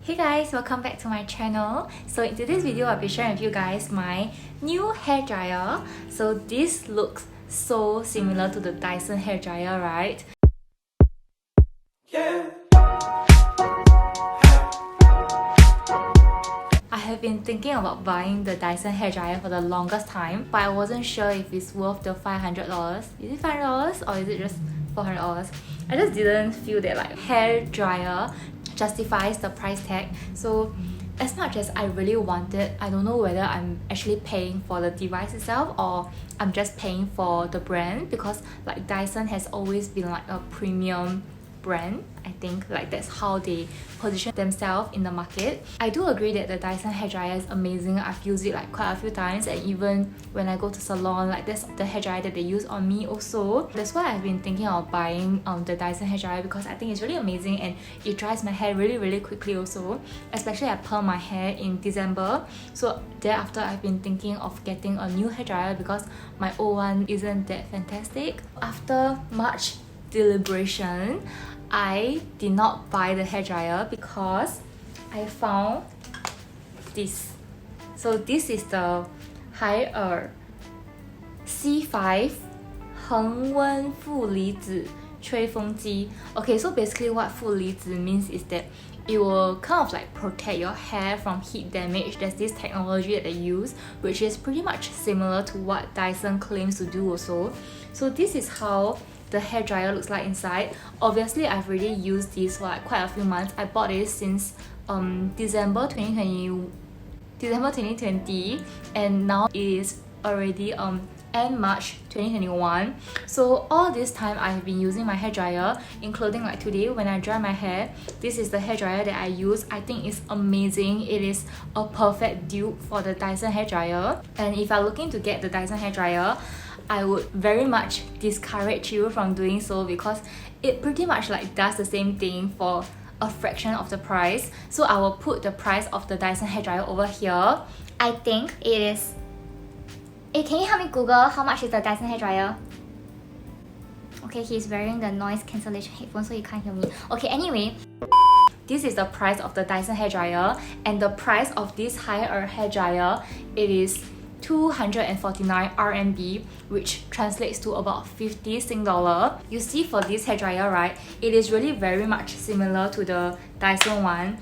Hey guys, welcome back to my channel. So in today's video, I'll be sharing with you guys my new hairdryer. So this looks so similar to the Dyson hairdryer, right? Yeah. I have been thinking about buying the Dyson hairdryer for the longest time, but I wasn't sure if it's worth the $500. Is it $500 or is it just $400? I just didn't feel that like hairdryer justifies the price tag. So as much as I really want it, I don't know whether I'm actually paying for the device itself or I'm just paying for the brand, because like Dyson has always been like a premium brand. I think like that's how they position themselves in the market. I do agree that the Dyson hairdryer is amazing. I've used it like quite a few times, and even when I go to salon, like that's the hairdryer that they use on me also. That's why I've been thinking of buying the Dyson hairdryer, because I think it's really amazing and it dries my hair really quickly also. Especially I perm my hair in December, so thereafter I've been thinking of getting a new hairdryer because my old one isn't that fantastic. After much deliberation, I did not buy the hairdryer because I found this. So this is the Hairdryer C5 恒温负离子吹风机. Okay, so basically what 负离子 means is that it will kind of like protect your hair from heat damage. There's this technology that they use, which is pretty much similar to what Dyson claims to do also. So this is how the hairdryer looks like inside. Obviously, I've already used this for like quite a few months. I bought this since December 2020, and now it is already end March 2021. So all this time I've been using my hairdryer, including like today when I dry my hair. This is the hairdryer that I use. I think it's amazing. It is a perfect dupe for the Dyson hairdryer, and if you're looking to get the Dyson hairdryer, I would very much discourage you from doing so, because it pretty much like does the same thing for a fraction of the price. So I will put the price of the Dyson hairdryer over here. I think it is... Hey, can you help me Google how much is the Dyson hairdryer? Okay, he's wearing the noise cancellation headphones so he can't hear me. Okay, anyway, this is the price of the Dyson hairdryer, and the price of this Hairdryer hairdryer, it is 249 RMB, which translates to about 50 Sing dollar. You see, for this hairdryer, right, it is really very much similar to the Dyson one.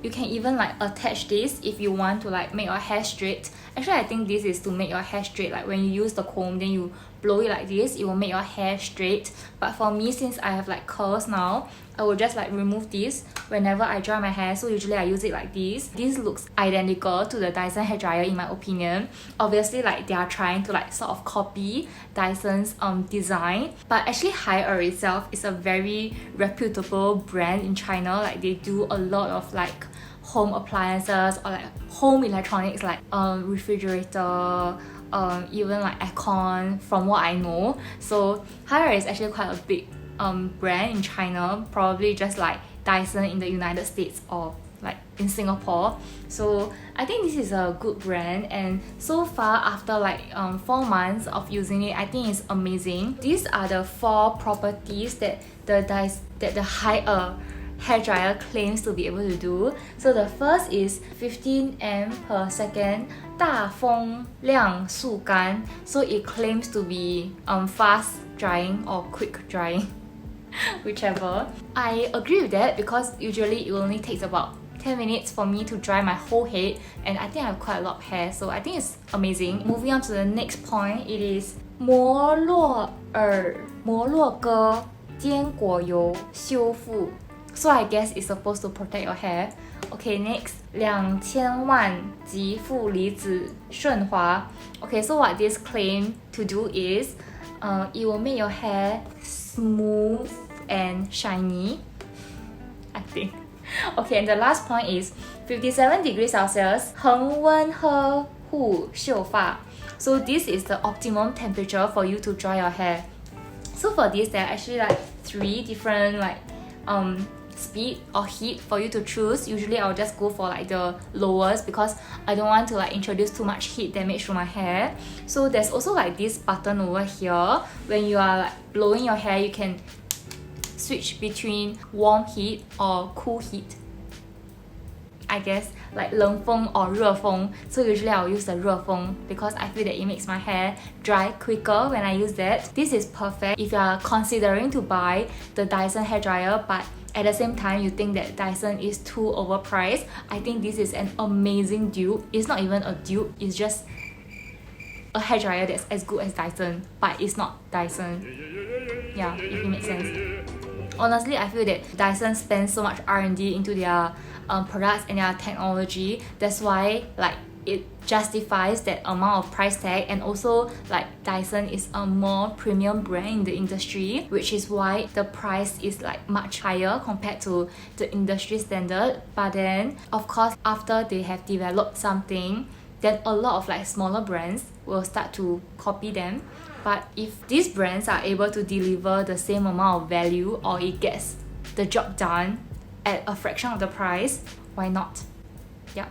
You can even like attach this if you want to like make your hair straight. Actually, I think this is to make your hair straight. Like when you use the comb, then you blow it like this, it will make your hair straight. But for me, since I have like curls now, I will just like remove this whenever I dry my hair. So usually I use it like this. This looks identical to the Dyson hairdryer in my opinion. Obviously, like they are trying to like sort of copy Dyson's design, but actually Hairdryer itself is a very reputable brand in China. Like they do a lot of like home appliances or like home electronics, like refrigerator, even like aircon, from what I know. So Hairdryer is actually quite a big brand in China, probably just like Dyson in the United States or like in Singapore. So I think this is a good brand, and so far after like 4 months of using it, I think it's amazing. These are the 4 properties that the hairdryer claims to be able to do. So the first is 15 amp per second 大风量速干. So it claims to be fast drying or quick drying, whichever. I agree with that, because usually it only takes about 10 minutes for me to dry my whole head, and I think I have quite a lot of hair, so I think it's amazing. Moving on to the next point, it is 摩洛哥坚果油修复. So I guess it's supposed to protect your hair. Okay, next, 2000万级负离子顺滑. Okay, so what this claim to do is it will make your hair smooth and shiny, I think. Okay, and the last point is 57 degrees Celsius 恒温呵护秀发. So this is the optimum temperature for you to dry your hair. So for this, there are actually like 3 different like speed or heat for you to choose. Usually I'll just go for like the lowest, because I don't want to like introduce too much heat damage to my hair. So there's also like this button over here. When you are like blowing your hair, you can switch between warm heat or cool heat. I guess like 冷风 or 热风. So usually I'll use the 热风 because I feel that it makes my hair dry quicker when I use that. This is perfect if you are considering to buy the Dyson hairdryer but at the same time you think that Dyson is too overpriced. I think this is an amazing dupe. It's not even a dupe, it's just a hairdryer that's as good as Dyson, but it's not Dyson. Yeah, if it makes sense. Honestly, I feel that Dyson spends so much R&D into their products and their technology. That's why like it justifies that amount of price tag, and also like Dyson is a more premium brand in the industry, which is why the price is like much higher compared to the industry standard. But then of course after they have developed something, then a lot of like smaller brands will start to copy them. But if these brands are able to deliver the same amount of value, or it gets the job done at a fraction of the price, why not? Yeah.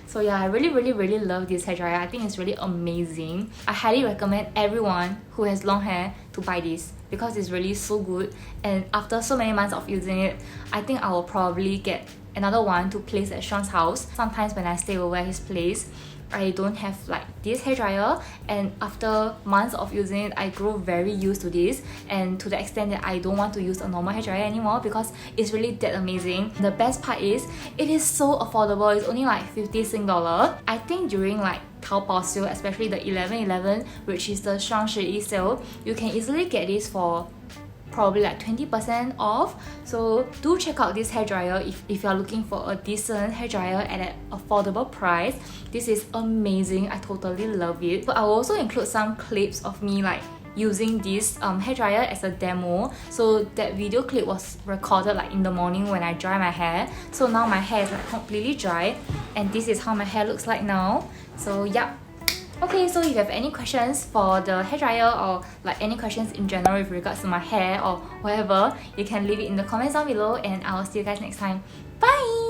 So yeah, I really love this hairdryer. I think it's really amazing. I highly recommend everyone who has long hair to buy this because it's really so good. And after so many months of using it, I think I will probably get another one to place at Sean's house. Sometimes when I stay over at his place, I don't have like this hairdryer, and after months of using it, I grow very used to this, and to the extent that I don't want to use a normal hairdryer anymore because it's really that amazing. The best part is it is so affordable. It's only like 50 Sing dollar. I think during like Taobao sale, especially the 11/11, which is the 双十一 sale, you can easily get this for probably like 20% off. So do check out this hairdryer if you're looking for a decent hairdryer at an affordable price. This is amazing. I totally love it. So I will also include some clips of me like using this hairdryer as a demo. So that video clip was recorded like in the morning when I dry my hair. So now my hair is like completely dry, and this is how my hair looks like now. So yeah. Okay, so if you have any questions for the hairdryer or like any questions in general with regards to my hair or whatever, you can leave it in the comments down below, and I will see you guys next time. Bye!